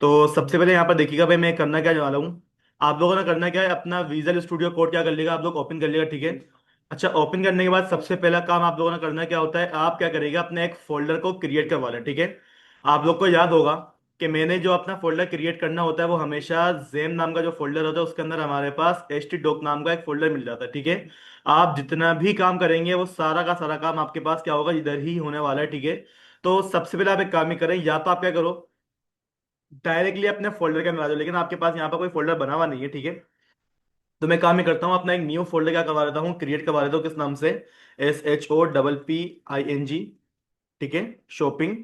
तो सबसे पहले यहाँ पर देखिएगा भाई, मैं करना क्या वाला हूँ। आप लोगों ने करना क्या है, अपना विजुअल स्टूडियो कोड क्या कर लेगा, आप लोग ओपन कर लेगा, ठीक है। अच्छा, ओपन करने के बाद सबसे पहला काम आप लोगों ने करना क्या होता है, आप क्या करेगा, अपने एक फोल्डर को क्रिएट करवा लें, ठीक है। आप लोग को याद होगा कि मैंने जो अपना फोल्डर क्रिएट करना होता है वो हमेशा जेम नाम का जो फोल्डर होता है उसके अंदर हमारे पास htdoc नाम का एक फोल्डर मिल जाता है, ठीक है। आप जितना भी काम करेंगे वो सारा का सारा काम आपके पास क्या होगा, इधर ही होने वाला है, ठीक है। तो सबसे पहले आप एक काम ही करें, या तो आप क्या करो, डायरेक्टली अपने फोल्डर के अंदर आ जाओ, लेकिन आपके पास यहाँ पर कोई फोल्डर बना हुआ नहीं है, ठीक है। तो मैं काम ही करता हूँ, अपना एक न्यू फोल्डर क्या करवा लेता हूँ, क्रिएट करवा लेता हूँ, किस नाम से, SHOPPING, ठीक है, शॉपिंग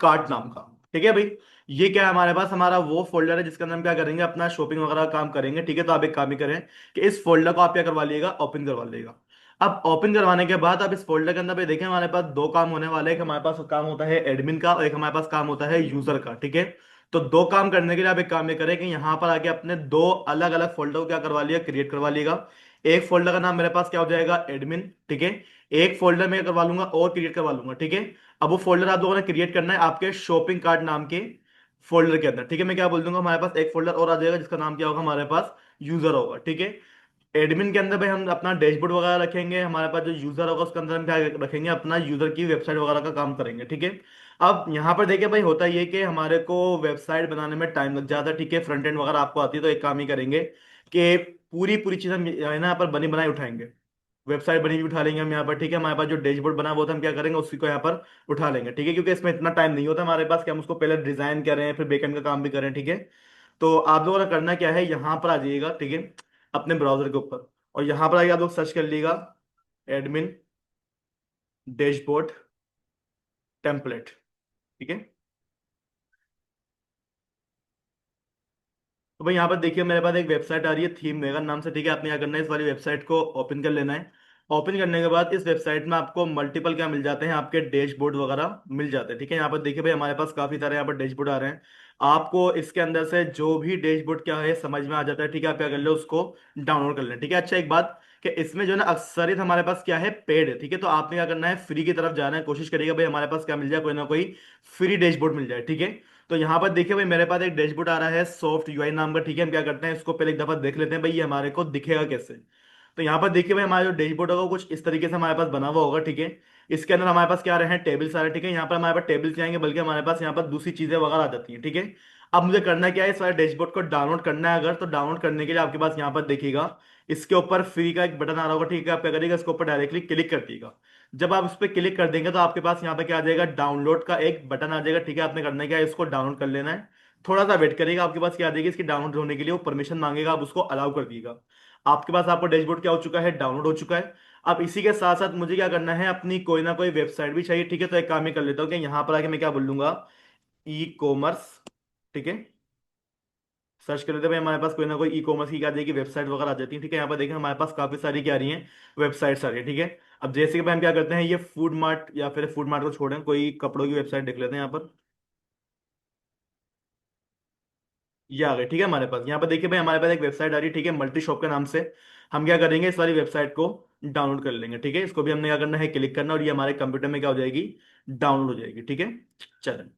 कार्ट नाम का, ठीक है भाई। ये क्या है, हमारे पास हमारा वो फोल्डर है जिसके अंदर हम क्या करेंगे, अपना शॉपिंग वगैरह का काम करेंगे, ठीक है। तो आप एक काम ही करें कि इस फोल्डर को आप क्या करवा लिएगा, ओपन करवा लिएगा। अब ओपन करवाने के बाद आप इस फोल्डर के अंदर पे देखें, हमारे पास दो काम होने वाले हैं। एक हमारे पास काम होता है एडमिन का, और एक हमारे पास काम होता है यूजर का, ठीक है। तो दो काम करने के लिए आप एक काम ये करें कि यहाँ पर आके अपने दो अलग अलग फोल्डर को क्या करवा लिया, क्रिएट करवा लिएगा। एक फोल्डर का नाम मेरे पास क्या हो जाएगा, एडमिन, ठीक है। एक फोल्डर में करवा लूंगा और क्रिएट करवा लूंगा, ठीक है। अब वो फोल्डर आप लोगों ने क्रिएट करना है आपके शॉपिंग कार्ट नाम के फोल्डर के अंदर, ठीक है। मैं क्या बोल दूंगा, हमारे पास एक फोल्डर और आ जाएगा जिसका नाम क्या होगा, हमारे पास यूजर होगा, ठीक है। एडमिन के अंदर भाई हम अपना डैशबोर्ड वगैरह रखेंगे, हमारे पास जो यूजर होगा उसके अंदर हम क्या रखेंगे, अपना यूजर की वेबसाइट वगैरह का काम करेंगे, ठीक है। अब यहाँ पर देखिए भाई, होता ये कि हमारे को वेबसाइट बनाने में टाइम लग जाता है, ठीक है। फ्रंट एंड वगैरह आपको आती है, तो एक काम ही करेंगे कि पूरी पूरी चीज हम यहाँ पर बनी बनाई उठाएंगे। वेबसाइट बनी हुई उठा लेंगे हम यहाँ पर, ठीक है। हमारे पास जो डैशबोर्ड बना वो तो हम क्या करेंगे, उसी को यहाँ पर उठा लेंगे, ठीक है। क्योंकि इसमें इतना टाइम नहीं होता हमारे पास कि हम उसको पहले डिजाइन करें फिर बैकएंड का काम भी करें, ठीक है। तो आप लोगों ने करना क्या है, यहाँ पर आ जाइएगा, ठीक है, अपने ब्राउजर के ऊपर। और यहाँ पर आइए, आप लोग सर्च कर लीजिएगा एडमिन डैशबोर्ड टेम्पलेट, ठीक है। तो भाई यहाँ पर देखिए, मेरे पास एक वेबसाइट आ रही है थीम वेगन नाम से, ठीक है। आपने क्या करना है, इस वाली वेबसाइट को ओपन कर लेना है। ओपन करने के बाद इस वेबसाइट में आपको मल्टीपल क्या मिल जाते हैं, आपके डैशबोर्ड वगैरह मिल जाते हैं, ठीक है। यहाँ पर देखिए भाई, हमारे पास काफी सारे यहाँ पर डैशबोर्ड आ रहे हैं। आपको इसके अंदर से जो भी डैशबोर्ड क्या है समझ में आ जाता है, ठीक है। आप क्या कर लो, उसको डाउनलोड कर लें, ठीक है। अच्छा, एक बात कि इसमें जो है ना, अक्सरियत हमारे पास क्या है, पेड है, ठीक है। तो आपने क्या करना है, फ्री की तरफ जाना है, कोशिश करिएगा भाई हमारे पास क्या मिल जाए, कोई ना कोई फ्री डैशबोर्ड मिल जाए, ठीक है। तो यहाँ पर देखिए भाई, मेरे पास एक डैशबोर्ड आ रहा है सॉफ्ट यूआई नाम का, ठीक है। हम क्या करते हैं, इसको पहले एक दफा देख लेते हैं भाई ये हमारे को दिखेगा कैसे। तो यहाँ पर देखिए भाई, हमारा जो डैशबोर्ड होगा वो कुछ इस तरीके से हमारे पास बना हुआ होगा, ठीक है। इसके अंदर हमारे पास क्या आ रहे हैं, टेबल्स आ रहे हैं, ठीक है। यहाँ पर हमारे पास टेबल्स आएंगे, बल्कि हमारे पास यहाँ पर दूसरी चीजें वगैरह आ जाती हैं, ठीक है। अब मुझे करना क्या है, इस वाले डैशबोर्ड को डाउनलोड करना है। अगर तो डाउनलोड करने के लिए आपके पास यहाँ पर देखिएगा, इसके ऊपर फ्री का एक बटन आ रहा होगा, ठीक है। आप क्या करिएगा, इसके ऊपर डायरेक्टली क्लिक कर दिएगा। जब आप इस पर क्लिक कर देंगे तो आपके पास यहाँ पे क्या आ जाएगा, डाउनलोड का एक बटन आ जाएगा, ठीक है। आपने करना क्या है, इसको डाउनलोड कर लेना है। थोड़ा सा वेट करिएगा, आपके पास क्या आ जाएगी, इसकी डाउनलोड होने के लिए वो परमिशन मांगेगा, आप उसको अलाउ कर दिएगा। आपके पास आपको डैशबोर्ड क्या हो चुका है, डाउनलोड हो चुका है। अब इसी के साथ साथ मुझे क्या करना है, अपनी कोई ना कोई वेबसाइट भी चाहिए, ठीक है। तो एक काम ही कर लेता हूँ कि यहाँ पर आके मैं क्या बोल लूंगा, ई कॉमर्स, ठीक है। सर्च कर लेते हैं भाई, हमारे पास कोई ना कोई ई कॉमर्स की क्या जाएगी, वेबसाइट वगैरह आ जाती है, ठीक है। यहाँ पर देखें, हमारे पास काफी सारी क्या आ रही हैं, वेबसाइट्स आ रही है, ठीक है। अब जैसे कि भाई हम क्या करते हैं, ये फूड मार्ट, या फिर फूड मार्ट को छोड़ें, कोई कपड़ों की वेबसाइट देख लेते हैं यहाँ पर। ये आ गए, ठीक है। हमारे पास यहाँ पर देखिए भाई, हमारे पास एक वेबसाइट आ रही है, ठीक है, मल्टी शॉप के नाम से। हम क्या करेंगे, इस वाली वेबसाइट को डाउनलोड कर लेंगे, ठीक है। इसको भी हमने क्या करना है, क्लिक करना, और ये हमारे कंप्यूटर में क्या हो जाएगी, डाउनलोड हो जाएगी, ठीक है। चलें।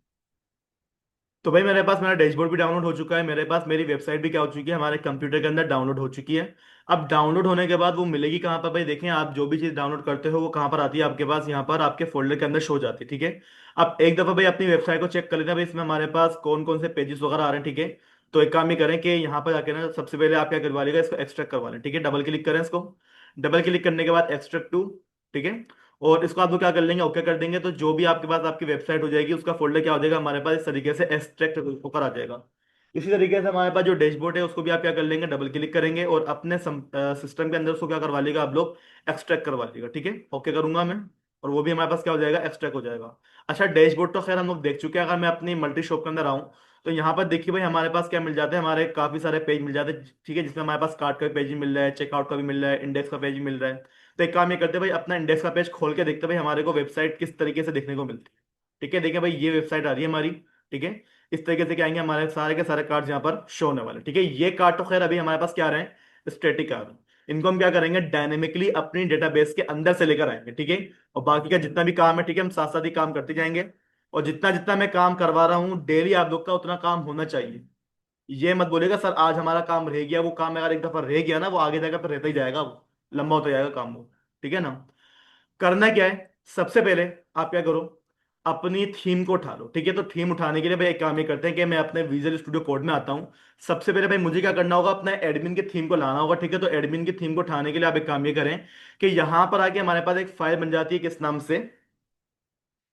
तो भाई मेरे पास मेरा डैशबोर्ड भी डाउनलोड हो चुका है, मेरे पास मेरी वेबसाइट भी क्या हो चुकी है, हमारे कंप्यूटर के अंदर डाउनलोड हो चुकी है। अब डाउनलोड होने के बाद वो मिलेगी कहाँ पर भाई, देखें आप जो भी चीज़ डाउनलोड करते हो वो कहाँ पर आती है, आपके पास यहाँ पर आपके फोल्डर के अंदर शो हो जाती है, ठीक है। अब एक दफ़ा भाई अपनी वेबसाइट को चेक कर लेते हैं भाई, इसमें हमारे पास कौन कौन से पेजेस वगैरह आ रहे हैं, ठीक है। तो एक काम ही करें कि यहाँ पर जाके ना, सबसे पहले आप क्या करवा लेगा, इसको एक्सट्रैक्ट करवा लें, ठीक है। डबल क्लिक करें इसको। डबल क्लिक करने के बाद एक्सट्रैक्ट टू, ठीक है। और इसको आप लोग क्या कर लेंगे, ओके कर देंगे, तो जो भी आपके पास आपकी वेबसाइट हो जाएगी उसका फोल्डर क्या हो जाएगा, हमारे पास इस तरीके से एक्सट्रैक्ट होकर आ जाएगा। इसी तरीके से हमारे पास जो डैशबोर्ड है उसको भी आप क्या कर लेंगे, डबल क्लिक करेंगे और अपने सिस्टम के अंदर उसको क्या करवा लेगा, आप लोग एक्सट्रैक्ट करवा लेगा, ठीक है। ओके करूंगा मैं, और वो भी हमारे पास क्या हो जाएगा, एक्सट्रैक्ट हो जाएगा। अच्छा, डैशबोर्ड तो खैर हम लोग देख चुके हैं। अगर मैं अपनी मल्टी शॉप के अंदर आऊँ, तो यहाँ पर देखिए भाई, हमारे पास क्या मिल जाते हैं, हमारे काफी सारे पेज मिल जाते हैं, ठीक है। जिसमें हमारे पास कार्ट का भी पेज भी मिल रहा है, चेकआउट का भी मिल रहा है, इंडेक्स का पेज भी मिल रहा है। तो एक काम ये करते हैं भाई, अपना इंडेक्स का पेज खोल के देखते हैं भाई हमारे को वेबसाइट किस तरीके से देखने को मिलती है, ठीक है। देखिए भाई, ये वेबसाइट आ रही है हमारी, ठीक है। इस तरीके से क्या आएंगे, हमारे सारे के सारे कार्ड्स यहाँ पर शो होने वाले, ठीक है। ये कार्ड तो खैर अभी हमारे पास क्या आ रहे हैं, स्टैटिक आ रहे हैं। इनको हम क्या करेंगे, डायनेमिकली अपनी डेटाबेस के अंदर से लेकर आएंगे, ठीक है। और बाकी का जितना भी काम है, ठीक है, हम साथ साथ ही काम करते जाएंगे। और जितना जितना मैं काम करवा रहा हूँ डेली आप लोग का उतना काम होना चाहिए। ये मत बोलेगा सर आज हमारा काम रह गया, वो काम अगर एक दफा रह गया ना वो आगे जाकर फिर रहता ही जाएगा, वो लंबा होता जाएगा काम वो। ठीक है ना। करना क्या है, सबसे पहले आप क्या करो, अपनी थीम को उठा लो। ठीक है, तो थीम उठाने के लिए भाई एक काम ये करते हैं कि मैं अपने विजुअल स्टूडियो कोड में आता हूँ। सबसे पहले भाई मुझे क्या करना होगा, अपना एडमिन की थीम को लाना होगा। ठीक है, तो एडमिन की थीम को उठाने के लिए आप एक काम ये करें कि यहां पर आके हमारे पास एक फाइल बन जाती है किस नाम से,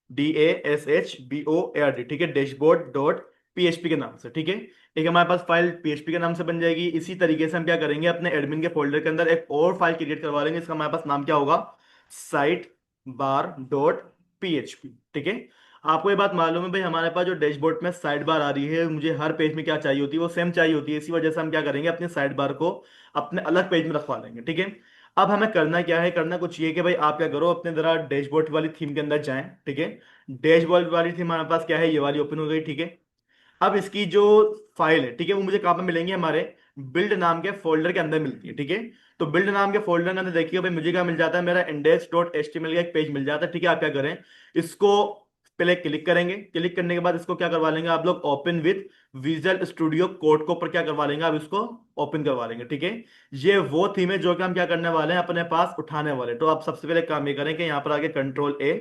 DASHBOARD। ठीक है, डैशबोर्ड डॉट पीएचपी के नाम से। ठीक है, एक हमारे पास फाइल पीएचपी के नाम से बन जाएगी। इसी तरीके से हम क्या करेंगे, अपने एडमिन के फोल्डर के अंदर एक और फाइल क्रिएट करवा लेंगे। इसका हमारे पास नाम क्या होगा, साइट बार डॉट पीएचपी। ठीक है, आपको ये बात मालूम है भाई हमारे पास जो डैशबोर्ड में साइड बार आ रही है, मुझे हर पेज में क्या चाहिए होती है, वो सेम चाहिए होती है। इसी वजह से हम क्या करेंगे, अपने साइड बार को अपने अलग पेज में रखवा लेंगे। ठीक है, अब हमें करना क्या है, करना कुछ ये कि भाई आप क्या करो, अपने जरा डैशबोर्ड वाली थीम के अंदर जाएं। ठीक है, डैशबोर्ड वाली थीम हमारे पास क्या है, ये वाली ओपन हो गई। ठीक है, अब इसकी जो फाइल है, ठीक है, वो मुझे कहाँ पे मिलेंगे, हमारे बिल्ड नाम के फोल्डर के अंदर मिलती है। ठीक है, तो बिल्ड नाम के फोल्डर के अंदर देखिए भाई मुझे क्या मिल जाता है, मेरा index.html का एक पेज मिल जाता है। ठीक है, आप क्या करें, इसको पहले क्लिक करेंगे। क्लिक करने के बाद इसको क्या करवा लेंगे आप लोग, open with visual studio code को ऊपर क्या करवा लेंगे, आप इसको ओपन करवा लेंगे। ठीक है, ये वो थीम है जो कि हम क्या करने वाले हैं, अपने पास उठाने वाले। तो आप सबसे पहले काम ये करें कि यहाँ पर आके कंट्रोल A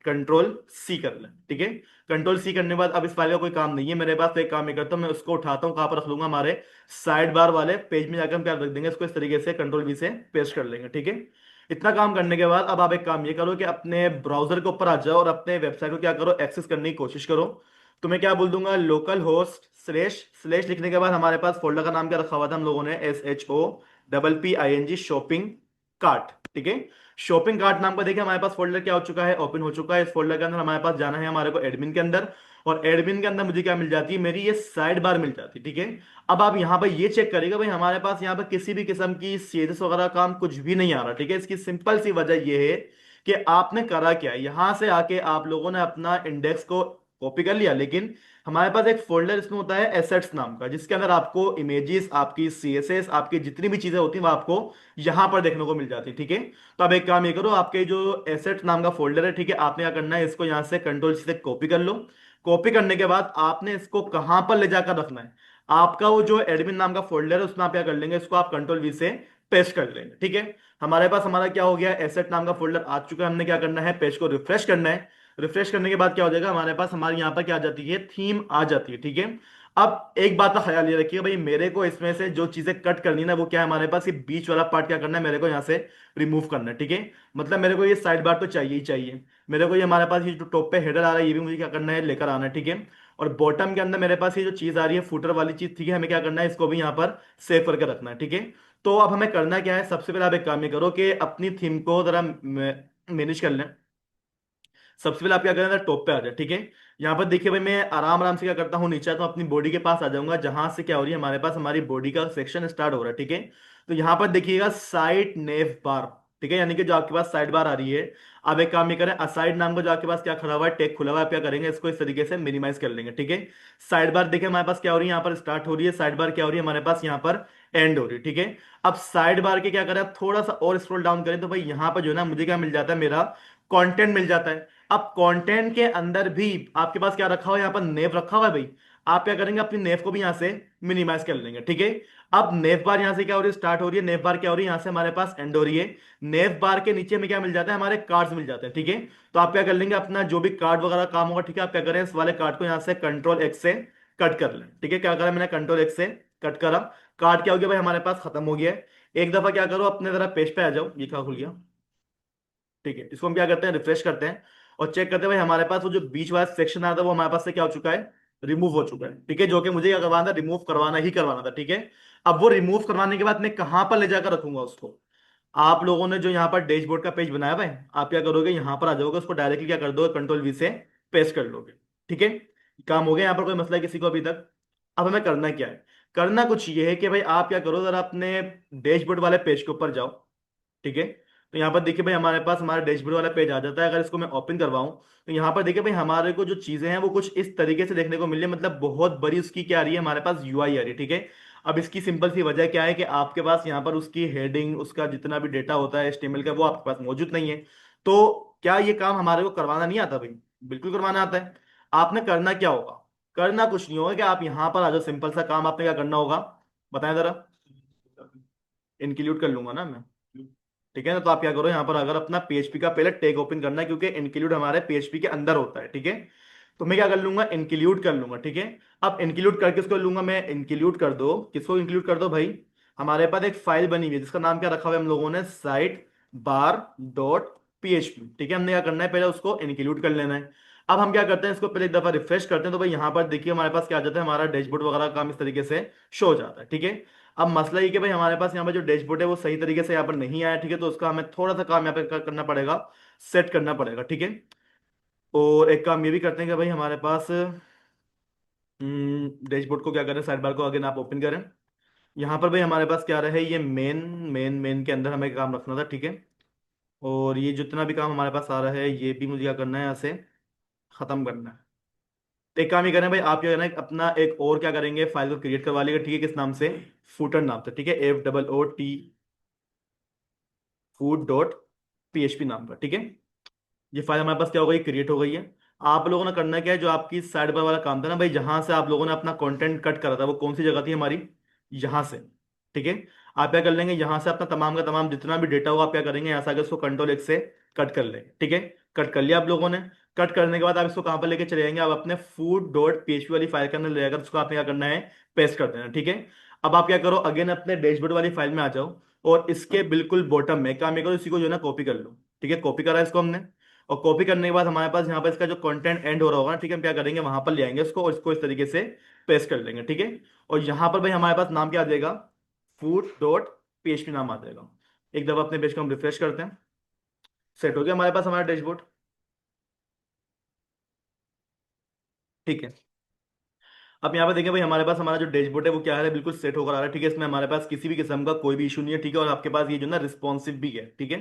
कंट्रोल C कर लें। ठीक है, कंट्रोल C करने के बाद अब इस फाइल का कोई काम नहीं है मेरे पास, तो एक काम ही करता हूँ, मैं उसको उठाता हूँ, कहाँ पर रख लूंगा, हमारे साइड बार वाले पेज में जाकर हम क्या रख देंगे, इसको इस तरीके से कंट्रोल V से पेस्ट कर लेंगे। ठीक है, इतना काम करने के बाद अब आप एक काम ये करो कि अपने ब्राउजर के ऊपर आ जाओ और अपने वेबसाइट को क्या करो, एक्सेस करने की कोशिश करो। तो मैं क्या बोल दूंगा, लोकल होस्ट स्लैश स्लैश लिखने के बाद हमारे पास फोल्डर का नाम क्या रखा हुआ था हम लोगों ने, SHOPPING शॉपिंग कार्ट। ठीक है, शॉपिंग कार्ट नाम का देखिए हमारे पास फोल्डर क्या हो चुका है, ओपन हो चुका है। इस फोल्डर के अंदर हमारे पास जाना है हमारे को एडमिन के अंदर, और एडमिन के अंदर मुझे क्या मिल जाती है, मेरी ये साइड बार मिल जाती है। ठीक है, अब आप यहाँ पर ये चेक करिएगा भाई हमारे पास यहाँ पर किसी भी किस्म की CSS वगैरह काम कुछ भी नहीं आ रहा। ठीक है, इसकी सिंपल सी वजह ये है कि आपने करा क्या है, यहां से आके आप लोगों ने अपना इंडेक्स को कॉपी कर लिया, लेकिन हमारे पास एक फोल्डर इसमें होता है एसेट्स नाम का, जिसके अंदर आपको इमेजेस, आपकी CSS, आपकी जितनी भी चीजें होती हैं वो आपको यहां पर देखने को मिल जाती है। ठीक है, तो अब एक काम ये करो, आपके जो एसेट्स नाम का फोल्डर है, ठीक है, आपने क्या करना है, इसको यहां से कंट्रोल से कॉपी कर लो। कॉपी करने के बाद आपने इसको कहां पर ले जाकर रखना है, आपका वो जो एडमिन नाम का फोल्डर है उसमें आप क्या कर लेंगे, इसको आप कंट्रोल V से पेस्ट कर लेंगे। ठीक है, हमारे पास हमारा क्या हो गया, एसेट नाम का फोल्डर आ चुका है। हमने क्या करना है, पेज को रिफ्रेश करना है। रिफ्रेश करने के बाद क्या हो जाएगा, हमारे पास हमारे यहाँ पर क्या आ जाती है, थीम आ जाती है। ठीक है, अब एक बात का ख्याल ये रखिए भाई, मेरे को इसमें से जो चीजें कट करनी है ना, वो क्या है, हमारे पास ये बीच वाला पार्ट क्या करना है, मेरे को यहाँ से रिमूव करना है। ठीक है, मतलब मेरे को ये साइड बार तो चाहिए ही चाहिए, मेरे को ये हमारे पास ये जो टॉप पे हेडर आ रहा है ये भी मुझे क्या करना है, लेकर आना है। ठीक है, और बॉटम के अंदर मेरे पास ये जो चीज आ रही है फुटर वाली चीज, ठीक है, हमें क्या करना है, इसको भी यहाँ पर सेव करके रखना है। ठीक है, तो अब हमें करना क्या है, सबसे पहले आप एक काम ये करो कि अपनी थीम को जरा मैनेज कर लें। सबसे पहले आप क्या करें, टॉप पे आ जाए। ठीक है, यहाँ पर देखिए भाई मैं आराम आराम से क्या करता हूँ, नीचे तो अपनी बॉडी के पास आ जाऊंगा, जहां से क्या हो रही है, हमारे पास हमारी बॉडी का सेक्शन स्टार्ट हो रहा है। ठीक है, तो यहाँ पर देखिएगा साइड नेव बार। ठीक है, यानी कि जो आपके पास साइड बार आ रही है, अब एक काम ये करें, असाइड नाम का जो आपके पास क्या खड़ा हुआ है, टेक खुला हुआ है, आप क्या करेंगे, इसको इस तरीके से मिनिमाइज कर लेंगे। ठीक है, साइड बार देखिए हमारे पास क्या हो रही है, यहाँ पर स्टार्ट हो रही है, साइड बार क्या हो रही है हमारे पास यहाँ पर एंड हो रही है। ठीक है, अब साइड बार के क्या करें, आप थोड़ा सा और स्क्रॉल डाउन करें तो भाई यहाँ पर जो है ना मुझे क्या मिल जाता है, मेरा कंटेंट मिल जाता है। अब कंटेंट के अंदर भी आपके पास क्या रखा हुआ है, यहाँ पर नेव रखा हुआ है भाई, आप क्या करेंगे, अपनी नेव को भी यहां से मिनिमाइज कर लेंगे। ठीक है, अब नेव बार यहां से क्या हो रही है, स्टार्ट हो रही है, नेव बार क्या हो रही है, यहां से हमारे पास एंड हो रही है। नेव बार के नीचे में क्या मिल जाता है, हमारे कार्ड्स मिल जाते हैं। ठीक है, तो आप क्या कर लेंगे, अपना जो भी कार्ड वगैरह काम होगा, ठीक है, आप क्या करें, इस वाले कार्ड को यहां से कंट्रोल X से कट कर लें। ठीक है, क्या करा मैंने, कंट्रोल X से कट करा, कार्ड क्या हो गया भाई, हमारे पास खत्म हो गया है। एक दफा क्या करो, अपने जरा पेज पे आ जाओ, ये क्या खुल गया। ठीक है, इसको हम क्या करते हैं, रिफ्रेश करते हैं और चेक करते हैं भाई हमारे पास वो जो बीच वाला सेक्शन आया था वो हमारे पास से क्या हो चुका है, रिमूव हो चुका है। ठीक है, जो कि मुझे क्या करवाना था, रिमूव करवाना ही करवाना था। ठीक है, अब वो रिमूव करवाने के बाद मैं कहां पर ले जाकर रखूंगा उसको, आप लोगों ने जो यहाँ पर डैशबोर्ड का पेज बनाया हुआ है, आप क्या करोगे, यहाँ पर आ जाओगे, उसको डायरेक्टली क्या कर दोगे, कंट्रोल V से पेस्ट कर लोगे। ठीक है, काम हो गया, यहाँ पर कोई मसला है किसी को अभी तक। अब हमें करना क्या है, करना कुछ ये है कि भाई आप क्या करो, जरा अपने डैशबोर्ड वाले पेज के ऊपर जाओ। ठीक है, तो यहाँ पर देखिए भाई हमारे पास हमारा डैशबोर्ड वाला पेज आ जाता है। अगर इसको मैं ओपन करवाऊं तो यहाँ पर देखिए भाई हमारे को जो चीजें हैं वो कुछ इस तरीके से देखने को मिल रही है, मतलब बहुत बड़ी उसकी क्या आ रही है, हमारे पास UI आ रही है। ठीक है, अब इसकी सिंपल सी वजह क्या है कि आपके पास यहाँ पर उसकी हेडिंग, उसका जितना भी डेटा होता है HTML का, वो आपके पास मौजूद नहीं है। तो क्या ये काम हमारे को करवाना नहीं आता भाई, बिल्कुल करवाना आता है। आपने करना क्या होगा, करना कुछ नहीं होगा कि आप यहां पर आ जाओ, सिंपल सा काम आपने क्या करना होगा, बताएं जरा। इंक्लूड कर लूंगा ना मैं, ठीक है ना। तो आप क्या करो, यहाँ पर अगर अपना पीएचपी का पहले टैग ओपन करना है, क्योंकि इंक्लूड हमारे पीएचपी के अंदर होता है, ठीक है। तो मैं क्या कर लूंगा, इंक्लूड कर लूंगा, ठीक है। अब इंक्लूड कर किसको लूंगा मैं, इंक्लूड कर दो, किसको इंक्लूड कर दो भाई, हमारे पास एक फाइल बनी हुई है जिसका नाम क्या रखा हुआ है हम लोगों ने, साइट बार डॉट पीएचपी, ठीक है। हमने क्या करना है, पहले उसको इंक्लूड कर लेना है। अब हम क्या करते हैं, इसको पहले एक दफा रिफ्रेश करते हैं, तो भाई यहाँ पर देखिए हमारे पास क्या आ जाता है, हमारा डैशबोर्ड वगैरह का काम इस तरीके से शो हो जाता है, ठीक है। अब मसला ये कि भाई हमारे पास यहाँ पर जो डैशबोर्ड है वो सही तरीके से यहाँ पर नहीं आया, ठीक है। तो उसका हमें थोड़ा सा काम यहाँ पे करना पड़ेगा, सेट करना पड़ेगा, ठीक है। और एक काम ये भी करते हैं कि भाई हमारे पास डैशबोर्ड को क्या करें, साइड बार को अगेन आप ओपन करें। यहाँ पर भाई हमारे पास क्या रहे, ये मेन मेन के अंदर हमें काम रखना था, ठीक है। और ये जितना भी काम हमारे पास आ रहा है ये भी मुझे क्या करना है, यहाँ से खत्म करना है। तो एक काम ही करें भाई, आप क्या करना है, अपना एक और क्या करेंगे, फाइल को क्रिएट करवा लेगा, ठीक है। किस नाम से, फूटर नाम से, ठीक है, FOOT फूड डॉट पीएचपी नाम का, ठीक है। ये फाइल हमारे पास क्या हो गई, क्रिएट हो गई है। आप लोगों ने करना क्या है, जो आपकी साइड पर वाला काम था ना भाई, जहां से आप लोगों ने अपना कंटेंट कट करा था, वो कौन सी जगह थी हमारी, यहां से, ठीक है। आप क्या कर लेंगे, यहां से अपना तमाम का तमाम जितना भी डेटा होगा आप क्या करेंगे, यहाँ से आगे उसको कंट्रोल X से कट कर लेंगे, ठीक है। कट कर लिया आप लोगों ने। कट करने के बाद आप इसको कहां पर लेके चले जाएंगे, आप अपने फूड डॉट पीएचपी वाली फाइल के अंदर ले जाकर उसको आपने क्या करना है, पेस्ट कर देना, ठीक है। अब आप क्या करो, अगेन अपने डैशबोर्ड वाली फाइल में आ जाओ, और इसके बिल्कुल बॉटम में काम ये करो, इसी को जो है ना कॉपी कर लो, ठीक है। कॉपी करा इसको हमने, और कॉपी करने के बाद हमारे पास यहाँ पर इसका जो कंटेंट एंड हो रहा होगा ना, ठीक है, हम क्या करेंगे, वहां पर ले आएंगे इसको और इसको इस तरीके से पेस्ट कर लेंगे, ठीक है। और यहाँ पर भाई हमारे पास नाम क्या आ जाएगा, फूड डॉट पीएचपी नाम आ जाएगा। एक दफा अपने पेज को हम रिफ्रेश करते हैं, सेट हो गया हमारे पास हमारा डैशबोर्ड, ठीक है। अब यहाँ पे देखें भाई, हमारे पास हमारा जो डैशबोर्ड है वो क्या है, बिल्कुल सेट होकर आ रहा है, ठीक है। इसमें हमारे पास किसी भी किस्म का कोई भी इशू नहीं है, ठीक है। और आपके पास ये जो ना रिस्पॉन्सिव भी है, ठीक है।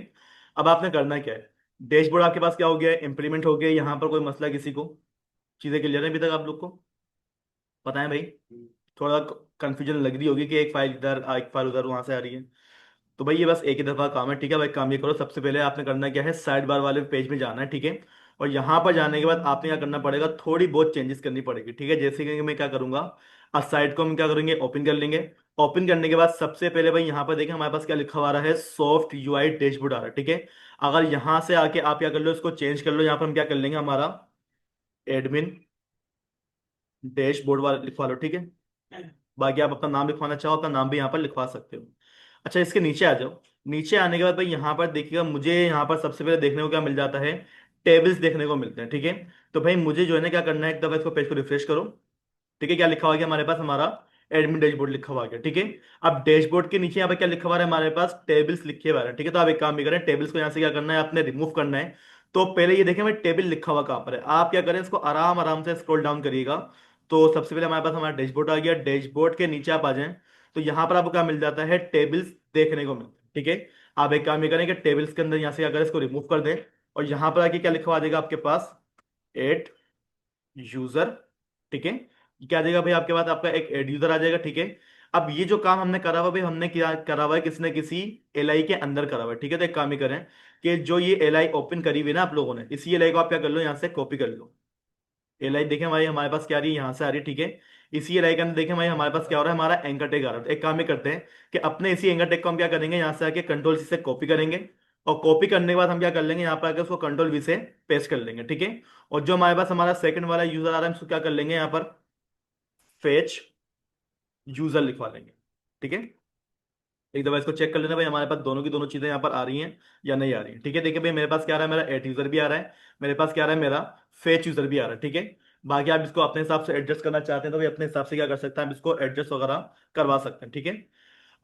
अब आपने करना क्या है, डैशबोर्ड आपके पास क्या हो गया है, इंप्लीमेंट हो गया। यहाँ पर कोई मसला किसी को, चीजें क्लियर है अभी तक आप लोग को, पता है भाई। थोड़ा कंफ्यूजन लग रही होगी कि एक फाइल इधर एक फाइल उधर वहां से आ रही है। तो भाई ये बस एक ही दफा काम है, ठीक है भाई। काम ये करो, सबसे पहले आपने करना क्या है, साइड बार वाले पेज में जाना है, ठीक है। और यहाँ पर जाने के बाद आपने क्या करना पड़ेगा, थोड़ी बहुत चेंजेस करनी पड़ेगी, ठीक है। जैसे कि मैं क्या करूंगा, अब साइड को हम क्या करेंगे, ओपन कर लेंगे। ओपन करने के बाद सबसे पहले भाई यहाँ पर देखें हमारे पास क्या लिखा हुआ आ रहा है, सॉफ्ट यूआई डैशबोर्ड आ रहा है, ठीक है। अगर यहाँ से आके आप क्या कर लो, इसको चेंज कर लो। यहाँ पर हम क्या कर लेंगे, हमारा एडमिन डैशबोर्ड वाला लिखवा लो, ठीक है। बाकी आप अपना नाम लिखवाना चाहो, अपना नाम भी यहाँ पर लिखवा सकते हो। अच्छा, इसके नीचे आ जाओ। नीचे आने के बाद भाई यहाँ पर देखिएगा, मुझे यहाँ पर सबसे पहले देखने को क्या मिल जाता है, टेबल्स देखने को मिलते हैं, ठीक है। तो भाई मुझे जो है ना क्या करना है, एक दफा इसको पेज को रिफ्रेश करो, ठीक है। क्या लिखा हुआ गया हमारे पास, हमारा एडमिन डैशबोर्ड लिखा हुआ गया, ठीक है। अब डैशबोर्ड के नीचे यहाँ पे क्या लिखा हुआ है, हमारे पास टेबल्स लिखे हुए हैं, ठीक है। तो आप एक काम भी करें, टेबल्स को यहाँ से क्या करना है, आपने रिमूव करना है। तो पहले ये देखें भाई, टेबल लिखा हुआ कहाँ पर है, आप क्या करें, इसको आराम आराम से स्क्रॉल डाउन करिएगा। तो सबसे पहले हमारे पास हमारा डैशबोर्ड आ गया, डैशबोर्ड के नीचे आप आ जाएं, तो यहाँ पर आपको क्या मिल जाता है, टेबल्स देखने को मिलता है, ठीक है। आप एक काम ये करें कि टेबल्स के अंदर यहाँ से क्या करें, इसको रिमूव कर दें। और यहाँ पर आके क्या लिखवा देगा आपके पास, एड यूजर, ठीक है। ये क्या आ जाएगा भाई, आपके पास आपका एक एड यूजर आ जाएगा, ठीक है। अब ये जो काम हमने करा हुआ भाई, हमने क्या करा हुआ है, किसी न किसी एलआई के अंदर करा हुआ है, ठीक है। तो एक काम ही करें कि जो ये एलआई ओपन करी हुई है ना आप लोगों ने, इसी एलआई को आप क्या कर लो, यहाँ से कॉपी कर लो। एलआई देखें भाई हमारे पास क्या आ रही है, यहाँ से आ रही है, ठीक है। इसी एलआई के अंदर देखें भाई हमारे पास क्या हो रहा है, हमारा एंकर टैग आ रहा है। तो एक काम ही करते हैं कि अपने इसी एंकर टैग को हम क्या करेंगे, यहाँ से आके कंट्रोल सी से कॉपी करेंगे। और कॉपी करने के बाद हम क्या कर लेंगे, यहाँ पर आकर उसको कंट्रोल वी से पेस्ट कर लेंगे, ठीक है। और जो हमारे पास हमारा सेकंड वाला यूजर आ रहा है, हम उसको क्या कर लेंगे, यहाँ पर फेच यूजर लिखवा लेंगे, ठीक है। एक दफा इसको चेक कर लेना भाई, हमारे पास दोनों की दोनों चीजें यहाँ पर आ रही हैं या नहीं आ रही हैं, ठीक है। देखिए भाई मेरे पास क्या आ रहा है, मेरा एट यूजर भी आ रहा है, मेरे पास क्या आ रहा है, मेरा फेच यूजर भी आ रहा है, ठीक है। बाकी आप इसको अपने हिसाब से एडजस्ट करना चाहते हैं तो भाई अपने हिसाब से क्या कर सकते हैं, आप इसको एडजस्ट वगैरह करवा सकते हैं, ठीक है।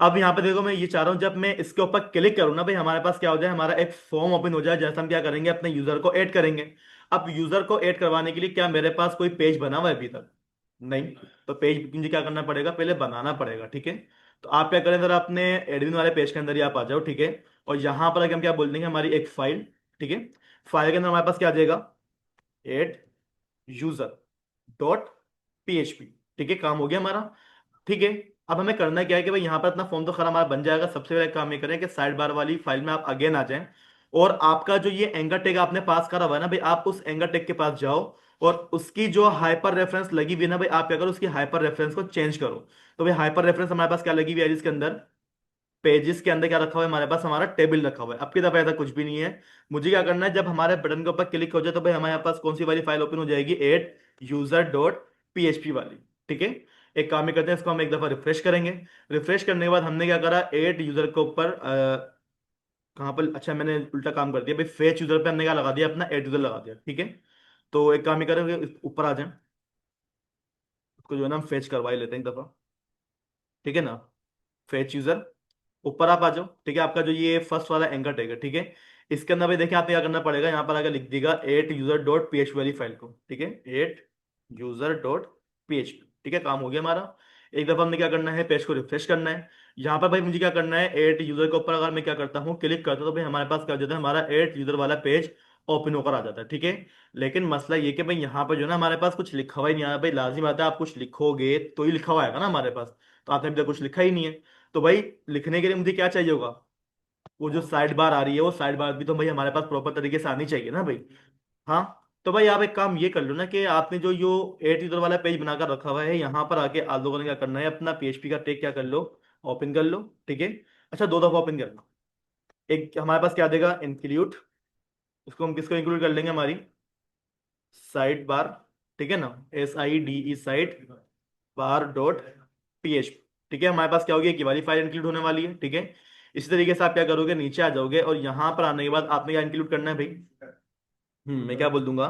अब यहाँ पे देखो, मैं ये चाह रहा हूँ जब मैं इसके ऊपर क्लिक करूँ ना भाई, हमारे पास क्या हो जाए, हमारा एक फॉर्म ओपन हो जाए, जैसे हम क्या करेंगे, अपने यूजर को ऐड करेंगे। अब यूजर को ऐड करवाने के लिए क्या मेरे पास कोई पेज बना हुआ है अभी तक, नहीं। तो पेज मुझे क्या करना पड़ेगा, पहले बनाना पड़ेगा, ठीक है। तो आप क्या करें, जरा अपने एडमिन वाले पेज के अंदर ही आप आ जाओ, ठीक है। और यहाँ पर आके हम क्या बोल देंगे, हमारी एक फाइल, ठीक है। फाइल के अंदर हमारे पास क्या आ जाएगा, एड यूजर डॉट पीएचपी, ठीक है। काम हो गया हमारा, ठीक है। अब हमें करना क्या है कि भाई यहाँ पर अपना फॉर्म तो खरा हमारा बन जाएगा। सबसे पहले काम ये करें कि साइड बार वाली फाइल में आप अगेन आ जाएं, और आपका जो ये एंकर टैग आपने पास करा हुआ है ना भाई, आप उस एंकर टैग के पास जाओ, और उसकी जो हाइपर रेफरेंस लगी हुई है ना भाई, आप क्या करो उसकी हाइपर रेफरेंस को चेंज करो। तो भाई हाइपर रेफरेंस हमारे पास क्या लगी हुई है इसके अंदर, पेजेस के अंदर क्या रखा हुआ है हमारे पास, हमारा टेबल रखा हुआ है। आपकी तरफ ऐसा कुछ भी नहीं है। मुझे क्या करना है, जब हमारे बटन के ऊपर क्लिक हो जाए तो भाई हमारे पास कौन सी वाली फाइल ओपन हो जाएगी, एट यूजर डॉट पीएचपी वाली। ठीक है, एक काम ही करते हैं, इसको हम एक दफा रिफ्रेश करेंगे। रिफ्रेश करने के बाद हमने क्या करा, एट यूजर के ऊपर कहाँ पर, अच्छा मैंने उल्टा काम कर दिया भाई, फेच यूजर पे हमने क्या लगा दिया, अपना एट यूजर लगा दिया। ठीक है, तो एक काम ही करेंगे, ऊपर आ जाए, उसको जो है ना हम फेच करवा ही लेते हैं एक दफा। ठीक है ना, फेच यूजर, ऊपर आप आ जाओ। ठीक है, आपका जो ये फर्स्ट वाला एंकर टैग है, ठीक है, इसके अंदर भाई देखिए आपको क्या करना पड़ेगा, यहाँ पर आकर लिख देगा एट यूजर डॉट पीएचपी वाली फाइल को। ठीक है, एट यूजर डॉट पीएचपी। ठीक है, काम हो गया हमारा। एक दफा हमने क्या करना है, पेज को रिफ्रेश करना है। यहाँ पर भाई मुझे क्या करना है, एट यूजर के ऊपर अगर मैं क्या करता हूँ, क्लिक करता हूँ, तो भाई हमारे पास क्या हो जाता है, हमारा एट यूजर वाला पेज ओपन होकर आ जाता है। ठीक है, लेकिन मसला ये कि भाई यहाँ पर जो है ना हमारे पास कुछ लिखा हुआ ही नहीं है भाई। लाजिम बात है, आप कुछ लिखोगे तो ही लिखा हुआ आएगा ना हमारे पास, तो आपने अभी तक कुछ लिखा ही नहीं है। तो भाई लिखने के लिए मुझे क्या चाहिए होगा, वो जो साइड बार आ रही है, वो साइड बार भी तो भाई हमारे पास प्रॉपर तरीके से आनी चाहिए ना भाई। हाँ, तो भाई आप एक काम ये कर लो ना कि आपने जो यो एट यूजर वाला पेज बनाकर रखा हुआ है, यहाँ पर आके आप लोगों ने क्या करना है, अपना पीएचपी का टेक क्या कर लो, ओपन कर लो। ठीक है, अच्छा दो दफा ओपन कर लो। एक हमारे पास क्या देगा, इंक्लूड, उसको हम किसको इंक्लूड कर लेंगे, हमारी साइड बार। ठीक है ना, SIDE side bar dot PHP. ठीक है, हमारे पास क्या होगी, एक ये वाली फाइल इंक्लूड होने वाली है। ठीक है, इसी तरीके से आप क्या करोगे, नीचे आ जाओगे और यहाँ पर आने के बाद आपने क्या इंक्लूड करना है भाई, मैं क्या बोल दूंगा,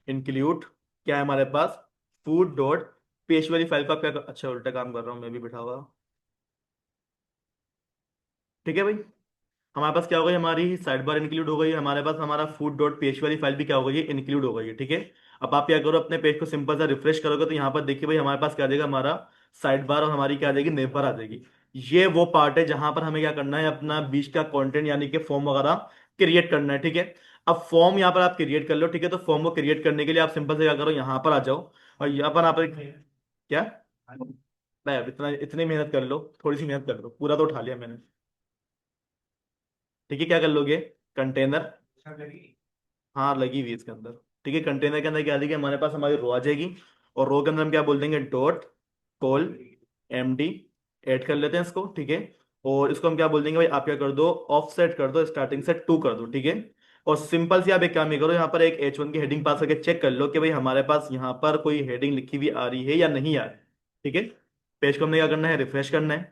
इंक्लूड क्या है हमारे पास, फूड डॉट पेज वाली फाइल को आप क्या अच्छा उल्टा काम कर रहा हूँ मैं भी बैठा हुआ। ठीक है भाई, हमारे पास क्या हो गई, हमारी साइड बार इंक्लूड हो गई, हमारे पास हमारा फूड डॉट पेज वाली फाइल भी क्या हो गई है, इंक्लूड हो गई है। ठीक है, अब आप क्या करो, अपने पेज को सिंपल सा रिफ्रेश करोगे तो यहाँ पर देखिए भाई हमारे पास क्या आ जाएगा, हमारा साइड बार और हमारी क्या आ जाएगी, नेव बार आ जाएगी। ये वो पार्ट है जहां पर हमें क्या करना है, अपना बीच का कंटेंट यानी कि फॉर्म वगैरह क्रिएट करना है। ठीक है, अब फॉर्म यहाँ पर आप क्रिएट कर लो। ठीक है, तो फॉर्म को क्रिएट करने के लिए आप सिंपल से क्या करो, यहाँ पर आ जाओ और यहाँ पर आप क्या, मैं इतना इतनी मेहनत कर लो, थोड़ी सी मेहनत कर लो, पूरा तो उठा लिया मैंने। ठीक है, क्या कर लोगे, कंटेनर, हाँ लगी हुई है इसके अंदर। ठीक है, कंटेनर के अंदर क्या आ जाएगी, हमारे पास हमारी रो आ जाएगी, और रो के अंदर हम क्या बोल देंगे, डॉट कॉल MD, ऐड कर लेते हैं इसको। ठीक है, और इसको हम क्या बोल देंगे भाई, आप क्या कर दो, ऑफ सेट कर दो, स्टार्टिंग से 2 कर दो। ठीक है, और सिंपल सी आप एक काम ये करो, यहाँ पर एक H1 की हेडिंग पास करके चेक कर लो कि भाई हमारे पास यहाँ पर कोई हेडिंग लिखी हुई आ रही है या नहीं आ रही। ठीक है, पेज को हमने क्या करना है, रिफ्रेश करना है।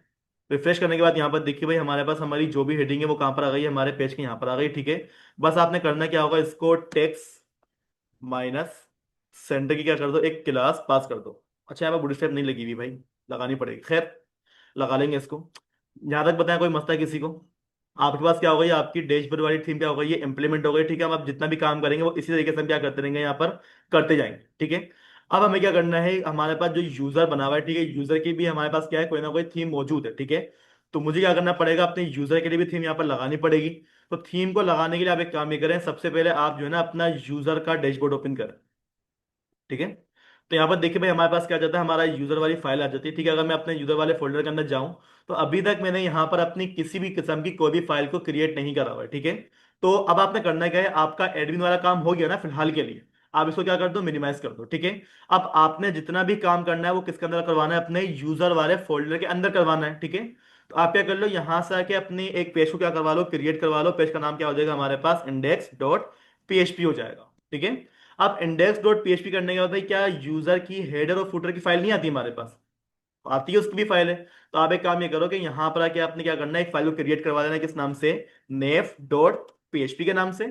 रिफ्रेश करने के बाद यहाँ पर देखिए भाई हमारे पास हमारी जो भी हेडिंग है वो कहाँ पर आ गई है, हमारे पेज के यहाँ पर आ गई। ठीक है, बस आपने करना क्या होगा, इसको टेक्स माइनस सेंटर की क्या कर दो, एक क्लास पास कर दो। अच्छा यहाँ पर बूटस्ट्रैप नहीं लगी हुई भाई, लगानी पड़ेगी, खैर लगा लेंगे इसको। यहाँ तक बताया कोई मसला है किसी को, आपके पास क्या हो गई, आपकी डैशबोर्ड वाली थीम क्या हो गई, ये इंप्लीमेंट हो गई। ठीक है, अब आप जितना भी काम करेंगे वो इसी तरीके से हम क्या करते रहेंगे, यहाँ पर करते जाएंगे। ठीक है, अब हमें क्या करना है, हमारे पास जो यूजर बना हुआ है, ठीक है, यूजर की भी हमारे पास क्या है, कोई ना कोई थीम मौजूद है। ठीक है, तो मुझे क्या करना पड़ेगा, अपने यूजर के लिए भी थीम यहाँ पर लगानी पड़ेगी। तो थीम को लगाने के लिए आप एक काम ये करें, सबसे पहले आप जो है ना अपना यूजर का डैशबोर्ड ओपन करें। ठीक है, तो यहाँ पर देखिए भाई हमारे पास क्या आ जाता है, हमारा यूजर वाली फाइल आ जाती है। ठीक है, अगर मैं अपने यूजर वाले फोल्डर के अंदर जाऊं तो अभी तक मैंने यहाँ पर अपनी किसी भी किस्म की कोई भी फाइल को क्रिएट नहीं करा हुआ है। ठीक है, तो अब आपने करना क्या है, आपका एडमिन वाला काम हो गया ना फिलहाल के लिए, आप इसको क्या कर दो, मिनिमाइज कर दो। ठीक है, अब आपने जितना भी काम करना है वो किसके अंदर करवाना है, अपने यूजर वाले फोल्डर के अंदर करवाना है। ठीक है, तो आप क्या कर लो, यहां से आके अपनी एक पेज को क्या करवा लो, क्रिएट करवा लो। पेज का नाम क्या हो जाएगा हमारे पास, index.php हो जाएगा। ठीक है, अब index.php करने के बाद भाई क्या यूजर की हेडर और फुटर की फाइल नहीं आती हमारे पास, आती है, उसकी भी फाइल है। तो आप एक काम ये करो कि यहां पर आके आपने क्या करना है, एक फाइल को क्रिएट करवा देना है, किस नाम से, nef.php के नाम से।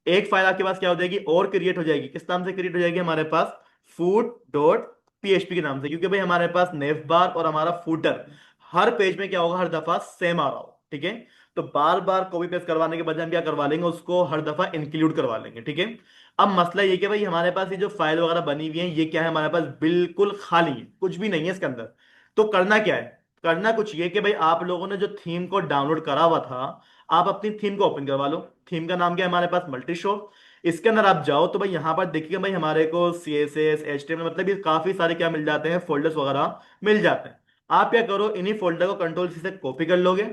एक फाइल आपके पास क्या हो जाएगी और क्रिएट हो जाएगी, किस नाम से क्रिएट हो जाएगी, हमारे पास food.php के नाम से, क्योंकि भाई हमारे पास नेव बार और हमारा फूटर हर पेज में क्या होगा, हर दफा सेम आ रहा हो। ठीक है, तो बार बार कॉपी पेस्ट करवाने के बजाय हम क्या करवा लेंगे, उसको हर दफा इंक्लूड करवा लेंगे। ठीक है, अब मसला ये कि भाई हमारे पास ये जो फाइल वगैरह बनी हुई है, ये क्या है, हमारे पास बिल्कुल खाली है, कुछ भी नहीं है इसके अंदर। तो करना क्या है, करना कुछ ये कि भाई आप लोगों ने जो थीम को डाउनलोड करा हुआ था, आप अपनी थीम को ओपन करवा लो। थीम का नाम क्या है हमारे पास, मल्टी शो। इसके अंदर आप जाओ तो भाई यहाँ पर देखिए भाई हमारे को CSS HTML मतलब ये काफी सारे क्या मिल जाते हैं, फोल्डर्स वगैरह मिल जाते हैं। आप क्या करो, इन्हीं फोल्डर को कंट्रोल C से कॉपी कर लोगे।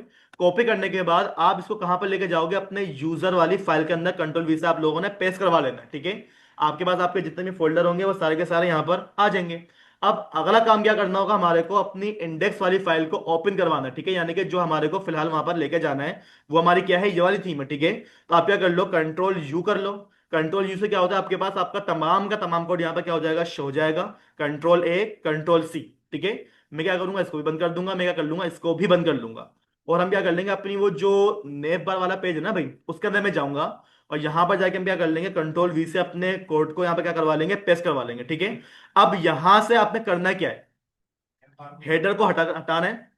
कॉपी करने के बाद आप इसको कहां पर लेके जाओगे, अपने यूजर वाली फाइल के अंदर कंट्रोल V से आप लोगों ने पेस्ट करवा लेना है। ठीक है, आपके पास आपके जितने भी फोल्डर होंगे वो सारे के सारे यहाँ पर आ जाएंगे। अब अगला काम क्या करना होगा, हमारे को अपनी इंडेक्स वाली फाइल को ओपन करवाना है, ठीक है, यानी कि जो हमारे को फिलहाल वहां पर लेके जाना है वो हमारी क्या है, ये वाली थीम है, ठीक है। तो आप क्या कर लो, कंट्रोल यू कर लो। कंट्रोल यू से क्या होता है, आपके पास आपका तमाम का तमाम कोड यहाँ पर क्या हो जाएगा, शो हो जाएगा। कंट्रोल ए, कंट्रोल सी, ठीक है। मैं क्या करूंगा, इसको भी बंद कर दूंगा, मैं क्या कर लूंगा, इसको भी बंद कर लूंगा। और हम क्या कर लेंगे, अपनी वो जो नेव बार वाला पेज है ना भाई, उसके अंदर मैं जाऊंगा और यहां पर जाके हम क्या कर लेंगे, कंट्रोल वी से अपने कोड को यहाँ पे क्या करवा लेंगे, पेस्ट करवा लेंगे, ठीक है। अब यहां से आपने करना क्या है, हेडर को हटाना है।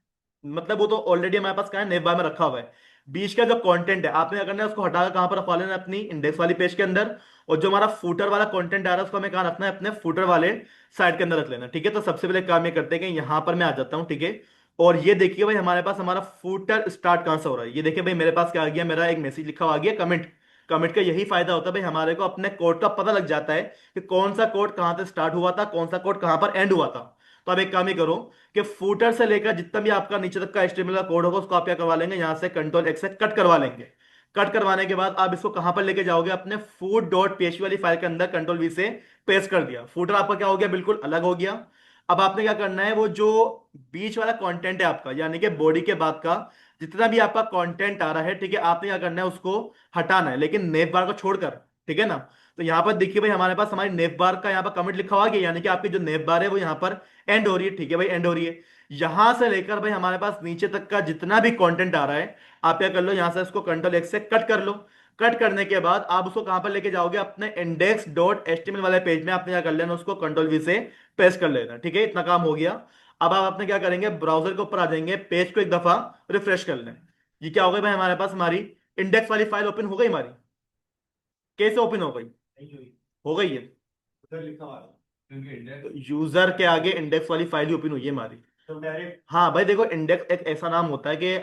मतलब वो तो ऑलरेडी हमारे पास क्या है, नेव बार में रखा हुआ है। बीच का जो कंटेंट है आपने क्या करना है, उसको हटाकर कहां पर रखवा लेना है, अपनी इंडेक्स वाली पेज के अंदर। और जो हमारा फूटर वाला कंटेंट आ रहा है उसको हमें कहां रखना है, अपने फूटर वाले साइड के अंदर रख लेना, ठीक है। तो सबसे पहले काम ये करते हैं कि यहां पर मैं आ जाता हूं, ठीक है। और ये देखिए भाई, हमारे पास हमारा फूटर स्टार्ट कहां से हो रहा है, ये देखिए भाई, मेरे पास क्या आ गया, मेरा एक मैसेज लिखा हुआ आ गया, कमेंट। कमेंट का यही फायदा होता है भाई, हमारे को अपने कोड का पता लग जाता है कि कौन सा कोड कहां से स्टार्ट हुआ था, कौन सा कोड कहां पर एंड हुआ था। तो अब एक काम ही करो कि फूटर से लेकर जितना भी आपका नीचे तक का एचटीएमएल का कोड होगा उसको आप क्या करवा लेंगे, यहां से कंट्रोल एक्स से कट करवा लेंगे। कट करवाने के बाद आप इसको कहां पर लेके जाओगे, अपने फूट डॉट पीएचपी वाली फाइल के अंदर कंट्रोल वी से पेस्ट कर दिया। फूटर आपका क्या हो गया, बिल्कुल अलग हो गया। अब आपने क्या करना है, वो जो बीच वाला कंटेंट है आपका, यानी कि बॉडी के बाद का जितना भी आपका कंटेंट आ रहा है, ठीक है, आपने क्या करना है, उसको हटाना है, लेकिन नेव बार को छोड़कर, ठीक है ना। तो यहां पर देखिए भाई, हमारे पास हमारी नेव बार का यहाँ पर कमेंट लिखा हुआ है, यानी कि आपकी जो नेव बार है वो यहाँ पर एंड हो रही है, ठीक है भाई, एंड हो रही है। यहां से लेकर भाई हमारे पास नीचे तक का जितना भी कंटेंट आ रहा है, आप क्या कर लो, यहां से इसको कंट्रोल एक्स से कट कर लो। कट करने के बाद आप उसको कहां पर लेके जाओगे, अपने इंडेक्स डॉट एचटीएमएल वाले पेज में आपने क्या कर लेना, उसको कंट्रोल वी से पेस्ट कर लेना, ठीक है, इतना काम हो गया। अब आप अपने क्या करेंगे, ब्राउजर के ऊपर आ जाएंगे, पेज को एक दफा रिफ्रेश कर लें। ये क्या हो गया भाई, हमारे पास हमारी इंडेक्स वाली फाइल ओपन हो गई हमारी। कैसे ओपन हो गई, हो गई है। तो यूजर के आगे इंडेक्स वाली फाइल ही ओपन हुई है हमारी। तो डायरेक्ट, हाँ भाई देखो, इंडेक्स एक ऐसा नाम होता है कि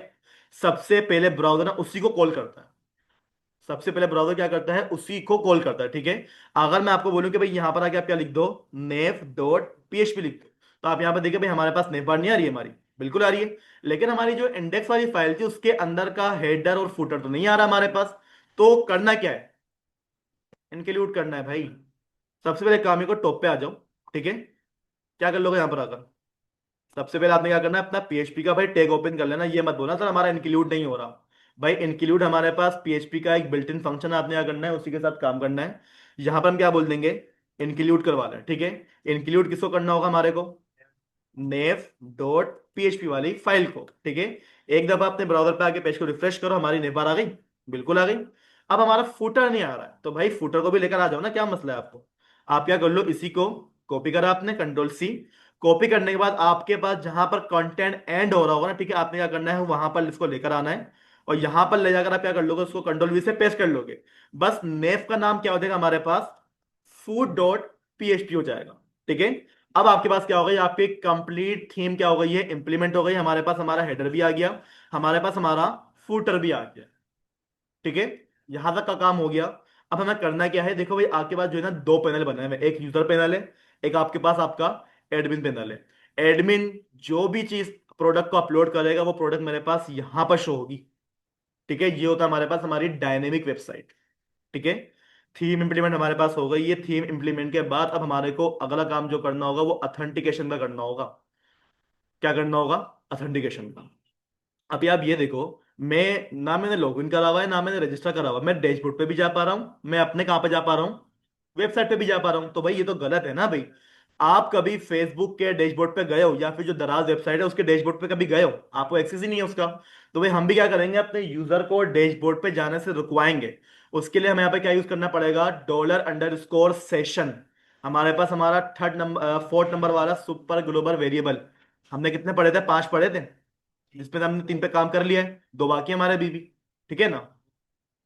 सबसे पहले ब्राउजर ना उसी को कॉल करता है। सबसे पहले ब्राउजर क्या करता है, उसी को कॉल करता है, ठीक है। अगर मैं आपको बोलूं कि भाई यहां पर आके आप क्या लिख दो, नेव डॉट पीएचपी लिख दो, तो आप यहां पर देखिए भाई, हमारे पास नेव बार नहीं आ रही है हमारी, बिल्कुल आ रही है। लेकिन हमारी जो इंडेक्स वाली फाइल थी उसके अंदर का हेडर और फुटर तो नहीं आ रहा हमारे पास। तो करना क्या है, इंक्लूड करना है भाई। सबसे पहले काम ही को टॉप पे आ जाओ, ठीक है। क्या कर लोगे यहां पर आकर, सबसे पहले आपने क्या करना है, अपना पीएचपी का भाई टैग ओपन कर लेना। ये मत बोलना सर हमारा इंक्लूड नहीं हो रहा। भाई इंक्लूड हमारे पास पीएचपी का एक बिल्ट इन फंक्शन है, आपने क्या करना है, उसी के साथ काम करना है। यहां पर हम क्या बोल देंगे, इंक्लूड करवा लें, ठीक है। इंक्लूड किसको करना होगा, हमारे को नेव डॉट पीएचपी वाली फाइल को, ठीक है। एक दफा अपने ब्राउजर पे आके पेज को रिफ्रेश करो, हमारी नेव बार आ गई, बिल्कुल आ गई। अब हमारा फुटर नहीं आ रहा है, तो भाई फुटर को भी लेकर आ जाओ ना, क्या मसला है आपको। आप क्या कर लो, इसी को कॉपी करा आपने, कंट्रोल सी। कॉपी करने के बाद आपके पास जहां पर कंटेंट एंड हो रहा होगा ना, ठीक है, आपने क्या करना है, वहां पर इसको लेकर आना है। और यहां पर ले जाकर आप क्या कर लोगे, उसको कंट्रोल वी से पेस्ट कर लोगे। बस नेव का नाम क्या हो जाएगा हमारे पास, फूड डॉट पीएचपी हो जाएगा, ठीक है। अब आपके पास क्या हो गई, आपकी कंप्लीट थीम क्या हो गई है, इंप्लीमेंट हो गई। हमारे पास हमारा हेडर भी आ गया, हमारे पास हमारा फूटर भी आ गया, ठीक है। यहां तक का काम हो गया। अब हमें करना क्या है, देखो भाई, आपके पास जो है ना दो पैनल बने हैं, एक यूजर पैनल है, एक आपके पास आपका एडमिन पैनल है। एडमिन जो भी चीज प्रोडक्ट को अपलोड करेगा वो प्रोडक्ट मेरे पास यहां पर शो होगी, ठीक है। ये होता है हमारे पास हमारी डायनेमिक वेबसाइट, ठीक है। थीम इंप्लीमेंट हमारे पास हो गई। ये थीम इंप्लीमेंट के बाद अब हमारे को अगला काम जो करना होगा वो ऑथेंटिकेशन का करना होगा। क्या करना होगा, ऑथेंटिकेशन का। अभी आप ये देखो, मैं ना मैंने लॉगिन करा हुआ है ना मैंने रजिस्टर करा हुआ है, मैं डैशबोर्ड पे भी जा पा रहा हूं, मैं अपने कहां पे जा पा रहा हूं, वेबसाइट पे भी जा पा रहा हूं। तो भाई ये तो गलत है ना भाई। आप कभी फेसबुक के डैशबोर्ड पे गए हो या फिर जो दराज वेबसाइट है उसके डैशबोर्ड पे कभी गए हो, आपको एक्सेस ही नहीं है उसका। तो भाई हम भी क्या करेंगे, अपने यूजर को डैशबोर्ड पे जाने से रुकवाएंगे। उसके लिए हमें यहाँ पे क्या यूज करना पड़ेगा, $_सेशन। हमारे पास हमारा थर्ड नंबर फोर्थ नंबर वाला सुपर ग्लोबल वेरिएबल। हमने कितने पढ़े थे, 5 पढ़े थे, जिसमें से हमने 3 पे काम कर लिया है, 2 बाकी है हमारे बीबी, ठीक है ना।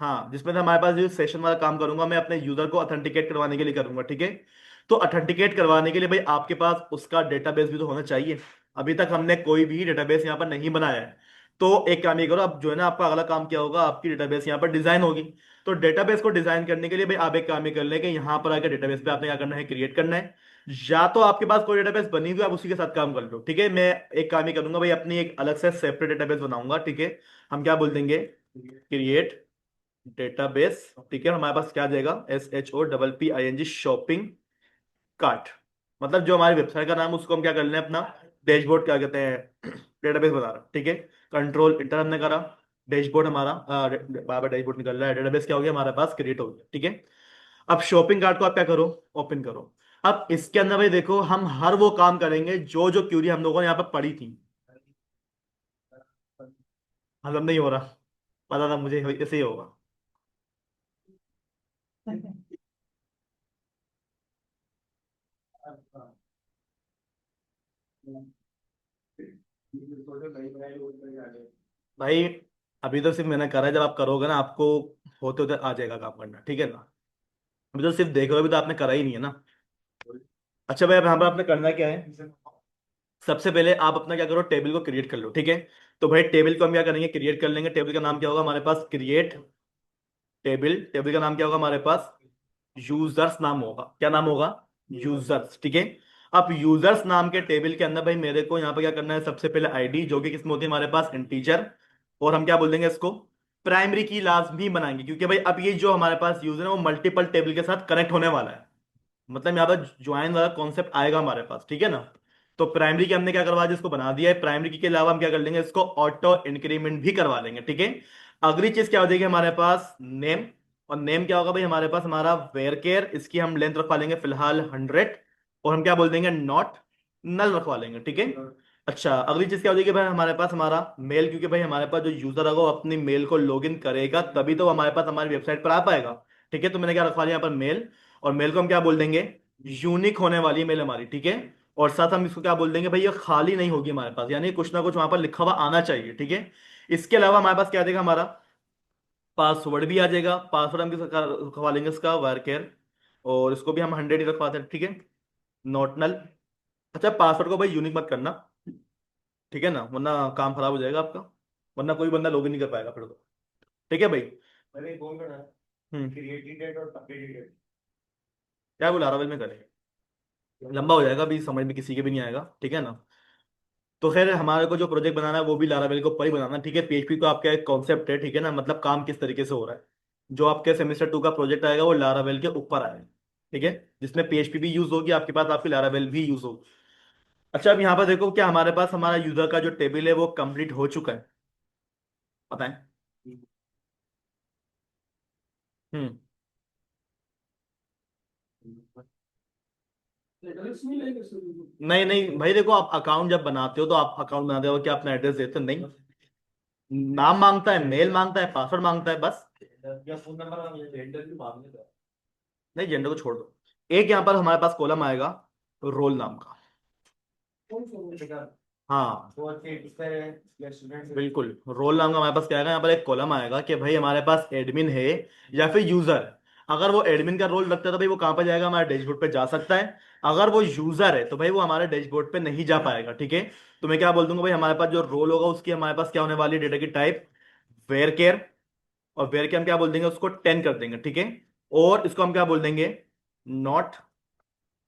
हाँ, जिसमें से हमारे पास जो सेशन वाला काम करूंगा मैं अपने यूजर को ऑथेंटिकेट करवाने के लिए करूंगा, ठीक है। तो ऑथेंटिकेट करवाने के लिए भाई आपके पास उसका डेटाबेस भी तो होना चाहिए। अभी तक हमने कोई भी डेटाबेस यहाँ पर नहीं बनाया है। तो एक काम ये करो, अब जो है ना आपका अगला काम क्या होगा, आपकी डेटाबेस यहाँ पर डिजाइन होगी। तो डेटाबेस को डिजाइन करने के लिए भाई आप एक काम ये कर लें कि यहाँ पर आकर डेटाबेस पे आपने क्या करना है, क्रिएट करना है। या तो आपके पास कोई डेटाबेस बनी हुई है, आप उसी के साथ काम कर लो, ठीक है। मैं एक काम ही करूंगा भाई, अपनी एक अलग से सेपरेट डेटाबेस बनाऊंगा, ठीक है। हम क्या बोल देंगे, क्रिएट डेटाबेस, ठीक है, हमारे पास क्या आ जाएगा, SHOPPING, शॉपिंग कार्ट। मतलब जो हमारी वेबसाइट का नाम है, उसको हम क्या कर लें अपना डैशबोर्ड क्या कहते हैं, डेटाबेस बना रहा, ठीक है। कंट्रोल इंटर हमने करा, डैशबोर्ड हमारा बार बार डैशबोर्ड निकल रहा है, डेटाबेस क्या हो गया हमारे पास, क्रिएट हो गया, ठीक है। अब शॉपिंग कार्ट को आप क्या करो, ओपन करो। अब इसके अंदर भाई देखो, हम हर वो काम करेंगे जो जो क्यूरी हम लोगों ने यहाँ पर पढ़ी थी। हजम नहीं हो रहा, पता था मुझे ऐसे ही होगा। भाई अभी तो सिर्फ मैंने करा है, जब आप करोगे ना आपको होते होते आ जाएगा काम करना, ठीक है ना। अभी तो सिर्फ देखो, अभी तो आपने करा ही नहीं है ना। अच्छा भाई, अब यहाँ पर आपने करना क्या है, सबसे पहले आप अपना क्या करो, टेबल को क्रिएट कर लो, ठीक है। तो भाई टेबल को हम क्या करेंगे, क्रिएट कर लेंगे। टेबल का नाम क्या होगा हमारे पास, क्रिएट टेबल। टेबल का नाम क्या होगा हमारे पास, यूजर्स नाम होगा। क्या नाम होगा, यूजर्स, ठीक है। अब यूजर्स नाम के टेबल के अंदर भाई मेरे को यहाँ पे क्या करना है, सबसे पहले आईडी, जो कि किसमें होती है हमारे पास, इंटीजर। और हम क्या बोल देंगे इसको, प्राइमरी की लाजमी बनाएंगे, क्योंकि भाई अब ये जो हमारे पास यूजर है वो मल्टीपल टेबल के साथ कनेक्ट होने वाला है। मतलब यहाँ पर ज्वाइन वाला कॉन्सेप्ट आएगा हमारे पास, ठीक है ना। तो प्राइमरी की हमने क्या करवा दिया, इसको बना दिया है। प्राइमरी की के अलावा हम क्या कर लेंगे, इसको ऑटो इंक्रीमेंट भी करवा लेंगे, ठीक है। अगली चीज क्या हो जाएगी हमारे पास, नेम। और नेम क्या होगा भाई हमारे पास, हमारा वेयर केयर, इसकी हम लेंथ रखवा लेंगे फिलहाल 100। और हम क्या बोल देंगे, नॉट नल रखवा लेंगे, ठीक है। अच्छा, अगली चीज क्या हो जाएगी भाई हमारे पास, हमारा मेल, क्योंकि भाई हमारे पास जो यूजर होगा वो अपनी मेल को लॉगिन करेगा तभी तो वो हमारे पास हमारी वेबसाइट पर आ पाएगा, ठीक है। तो मैंने क्या रखवा लिया यहाँ पर, मेल। और मेल को हम क्या बोल देंगे, यूनिक होने वाली है मेल हमारी, ठीक है। और साथ हम इसको क्या बोल देंगे भाई, ये खाली नहीं होगी हमारे पास, यानी कुछ ना कुछ वहां पर लिखा हुआ आना चाहिए, ठीक है। इसके अलावा हमारे पास क्या आ जाएगा, हमारा पासवर्ड भी आ जाएगा। पासवर्ड हम किसका रखवा लेंगे, इसका वायर केयर। और इसको भी हम 100 ही रखवाते हैं, ठीक है, नॉट नल। अच्छा, पासवर्ड को भाई यूनिक मत करना, ठीक है ना, वरना काम खराब हो जाएगा आपका, वरना कोई बंदा लॉगिन नहीं कर पाएगा फिर तो, ठीक है भाई। अरे कौन करना है, क्रिएटेड डेट और अपडेटेड डेट, क्या बोला रहा में करें, लंबा हो जाएगा, अभी समझ में किसी के भी नहीं आएगा, ठीक है ना। तो खैर हमारे को जो प्रोजेक्ट बनाना है वो भी लारावेल के ऊपर ही बनाना है, ठीक है। पीएचपी को आपका एक कॉन्सेप्ट है, ठीक है ना, मतलब काम किस तरीके से हो रहा है। जो आपके सेमेस्टर 2 का प्रोजेक्ट आएगा वो लारावेल के ऊपर आएगा, ठीक है, जिसमें पीएचपी भी यूज होगी आपके पास, आपकी लारावेल भी यूज होगी। अच्छा, अब यहाँ पर देखो, क्या हमारे पास हमारा यूजर का जो टेबल है वो कंप्लीट हो चुका है, पता है। हम्म। नहीं नहीं भाई देखो, आप अकाउंट जब बनाते हो तो आप अकाउंट बनाते हो, क्या अपना एड्रेस देते हो? नहीं, नाम मांगता है, मेल मांगता है, पासवर्ड मांगता है, बस। या फोन नंबर, जेंडर भी मांगता है। नहीं, जेंडर को छोड़ दो। एक यहाँ पर हमारे पास कॉलम आएगा, रोल नाम का। हाँ बिल्कुल, रोल नाम का हमारे पास क्या आएगा, यहाँ पर एक कॉलम आएगा कि भाई हमारे पास एडमिन है या फिर यूजर है। अगर वो एडमिन का रोल रखता है तो भाई वो कहाँ पर जाएगा, हमारे डैशबोर्ड पे जा सकता है। अगर वो यूजर है तो भाई वो हमारे डैशबोर्ड पे नहीं जा पाएगा, ठीक है। तो मैं क्या बोल दूंगा भाई, हमारे पास जो रोल होगा उसकी हमारे पास क्या होने वाली है, डेटा की टाइप वेयर केयर। और वेयर केयर हम क्या बोल देंगे, उसको 10 कर देंगे, ठीक है। और इसको हम क्या बोल देंगे, नॉट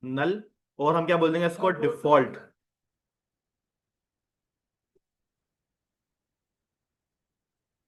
नल। और हम क्या बोल देंगे इसको, डिफॉल्ट,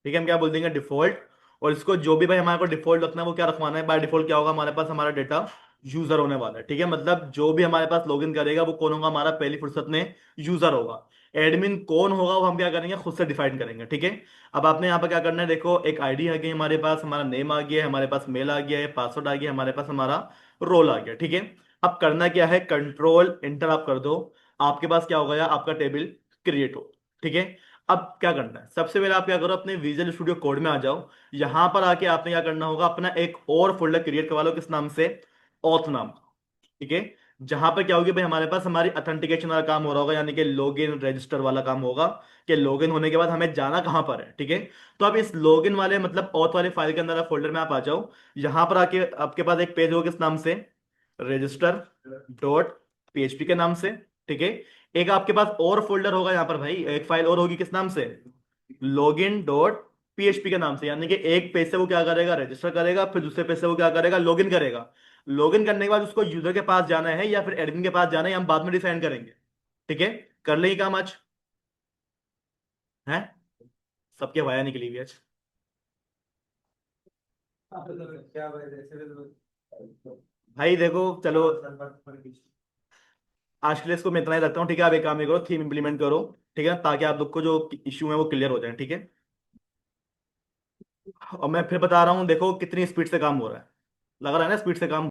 ठीक है, हम क्या बोल देंगे, डिफॉल्ट। और इसको जो भी भाई हमारे को डिफॉल्ट रखना है वो क्या रखवाना है, बाय डिफॉल्ट क्या होगा हमारे पास, हमारा डेटा यूजर होने वाला है, ठीक है। मतलब जो भी हमारे पास लॉगिन करेगा वो कौन होगा, हमारा पहली फुर्सत में यूजर होगा। एडमिन कौन होगा वो हम क्या करेंगे, खुद से डिफाइन करेंगे, ठीक है। अब आपने यहाँ पर क्या करना है, देखो एक आईडी आ गई हमारे पास, हमारा नेम आ गया है, हमारे पास मेल आ गया है, पासवर्ड आ गया है, हमारे पास हमारा रोल आ गया, ठीक है। अब करना क्या है, कंट्रोल इंटर आप कर दो, आपके पास क्या हो गया, आपका टेबल क्रिएट हो, ठीक है। अब क्या करना है, सबसे पहले आप क्या करो, अपने विजुअल स्टूडियो कोड में आ जाओ। यहां पर आके आपने क्या करना होगा, अपना एक और फोल्डर क्रिएट करवा लो, किस नाम से, ऑथ नाम का, ठीक है। जहां पर क्या होगी भाई, हमारे पास हमारी अथेंटिकेशन वाला काम हो रहा होगा, यानी कि लॉगिन रजिस्टर वाला काम होगा, कि लॉगिन होने के बाद हमें जाना कहां पर है, ठीक है। तो आप इस लॉगिन वाले मतलब ऑथ वाले फाइल के अंदर फोल्डर में आप आ जाओ। यहां पर आके आपके पास एक पेज होगा, किस नाम से, रजिस्टर डॉट पीएचपी के नाम से, ठीक है। एक आपके पास और फोल्डर होगा यहाँ पर भाई, एक फाइल और होगी, किस नाम से, लॉगिन डॉट पीएचपी के नाम से। यानी कि एक पेज से वो क्या करेगा, रजिस्टर करेगा, फिर दूसरे पेज से वो क्या करेगा, लॉगिन करेगा। लॉगिन करने के बाद उसको यूजर के पास जाना है या फिर एडमिन के पास जाना है, हम बाद में डिसाइड करेंगे, ठीक है। कर ले ये काम आज, है सबके वाया निकली हुई आज। क्या भाई जैसे भाई देखो चलो, आज के लिए इसको मैं इतना ही रखता हूँ, ठीक है। आप एक काम ये करो, थीम इंप्लीमेंट करो, ठीक है, ताकि आप लोग को जो इश्यू है वो क्लियर हो जाए, ठीक है। और मैं फिर बता रहा हूँ, देखो कितनी स्पीड से काम हो रहा है, लग रहा है ना स्पीड से काम